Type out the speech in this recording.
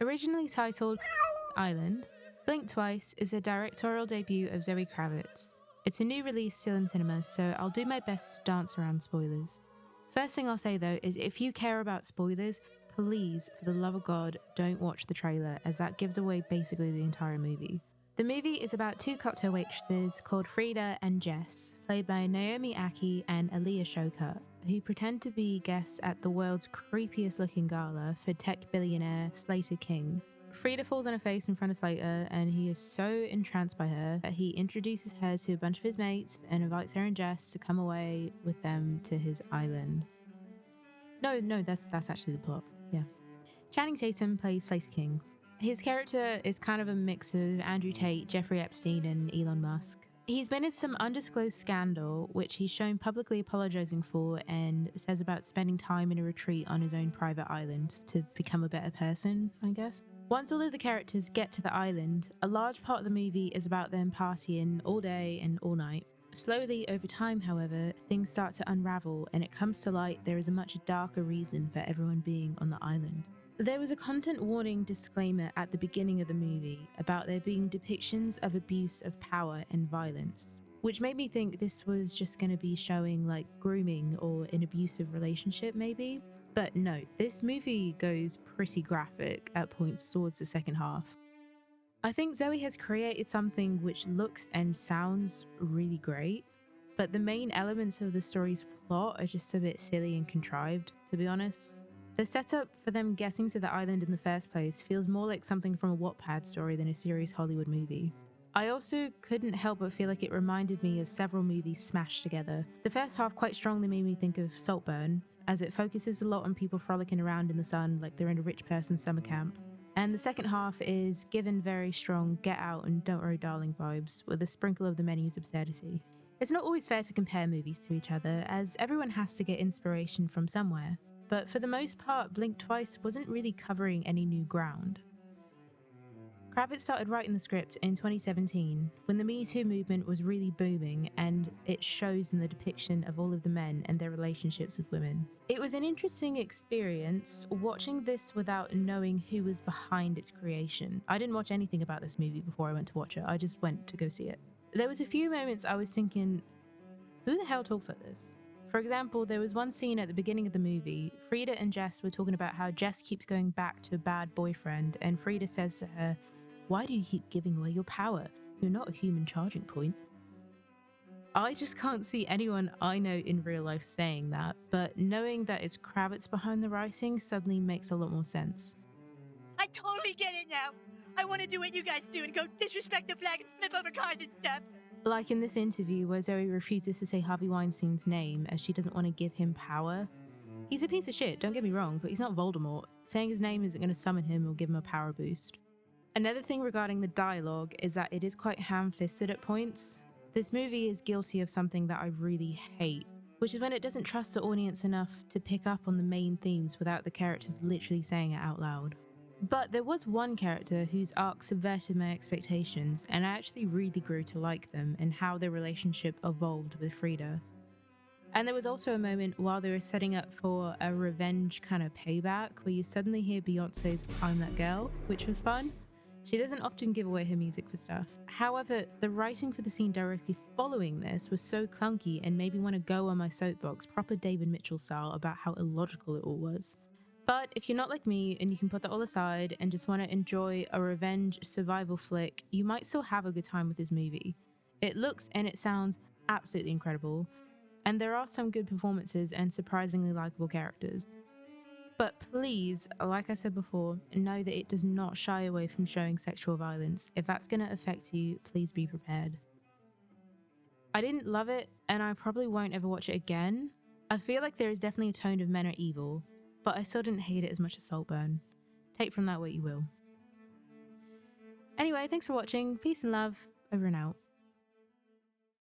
Originally titled Island, Blink Twice is the directorial debut of Zoe Kravitz. It's a new release still in cinemas, so I'll do my best to dance around spoilers. First thing I'll say though is if you care about spoilers, please, for the love of God, don't watch the trailer, as that gives away basically the entire movie. The movie is about two cocktail waitresses called Frida and Jess, played by Naomi Aki and Aaliyah Shawkat, who pretend to be guests at the world's creepiest looking gala for tech billionaire Slater King. Frida falls on her face in front of Slater, and he is so entranced by her that he introduces her to a bunch of his mates and invites her and Jess to come away with them to his island. No, that's actually the plot, yeah. Channing Tatum plays Slater King. His character is kind of a mix of Andrew Tate, Jeffrey Epstein, and Elon Musk. He's been in some undisclosed scandal, which he's shown publicly apologising for, and says about spending time in a retreat on his own private island to become a better person, I guess. Once all of the characters get to the island, a large part of the movie is about them partying all day and all night. Slowly, over time, however, things start to unravel, and it comes to light there is a much darker reason for everyone being on the island. There was a content warning disclaimer at the beginning of the movie about there being depictions of abuse of power and violence, which made me think this was just going to be showing like grooming or an abusive relationship maybe. But no, this movie goes pretty graphic at points towards the second half. I think Zoe has created something which looks and sounds really great, but the main elements of the story's plot are just a bit silly and contrived, to be honest. The setup for them getting to the island in the first place feels more like something from a Wattpad story than a serious Hollywood movie. I also couldn't help but feel like it reminded me of several movies smashed together. The first half quite strongly made me think of Saltburn, as it focuses a lot on people frolicking around in the sun like they're in a rich person's summer camp. And the second half is given very strong Get Out and Don't Worry Darling vibes, with a sprinkle of the menu's absurdity. It's not always fair to compare movies to each other, as everyone has to get inspiration from somewhere. But for the most part, Blink Twice wasn't really covering any new ground. Kravitz started writing the script in 2017, when the Me Too movement was really booming, and it shows in the depiction of all of the men and their relationships with women. It was an interesting experience watching this without knowing who was behind its creation. I didn't watch anything about this movie before I went to watch it, I just went to go see it. There was a few moments I was thinking, who the hell talks like this? For example, there was one scene at the beginning of the movie. Frida and Jess were talking about how Jess keeps going back to a bad boyfriend, and Frida says to her, "Why do you keep giving away your power? You're not a human charging point." I just can't see anyone I know in real life saying that, but knowing that it's Kravitz behind the writing suddenly makes a lot more sense. I totally get it now. I want to do what you guys do and go disrespect the flag and flip over cars and stuff. Like in this interview where Zoe refuses to say Harvey Weinstein's name as she doesn't want to give him power. He's a piece of shit, don't get me wrong, but he's not Voldemort. Saying his name isn't going to summon him or give him a power boost. Another thing regarding the dialogue is that it is quite ham-fisted at points. This movie is guilty of something that I really hate, which is when it doesn't trust the audience enough to pick up on the main themes without the characters literally saying it out loud. But there was one character whose arc subverted my expectations, and I actually really grew to like them and how their relationship evolved with Frida. And there was also a moment while they were setting up for a revenge kind of payback where you suddenly hear Beyonce's I'm That Girl, which was fun. She doesn't often give away her music for stuff. However, the writing for the scene directly following this was so clunky and made me want to go on my soapbox, proper David Mitchell style, about how illogical it all was. But if you're not like me and you can put that all aside and just want to enjoy a revenge survival flick, you might still have a good time with this movie. It looks and it sounds absolutely incredible, and there are some good performances and surprisingly likable characters. But please, like I said before, know that it does not shy away from showing sexual violence. If that's going to affect you, please be prepared. I didn't love it, and I probably won't ever watch it again. I feel like there is definitely a tone of men are evil, but I still didn't hate it as much as Saltburn. Take from that what you will. Anyway, thanks for watching. Peace and love. Over and out.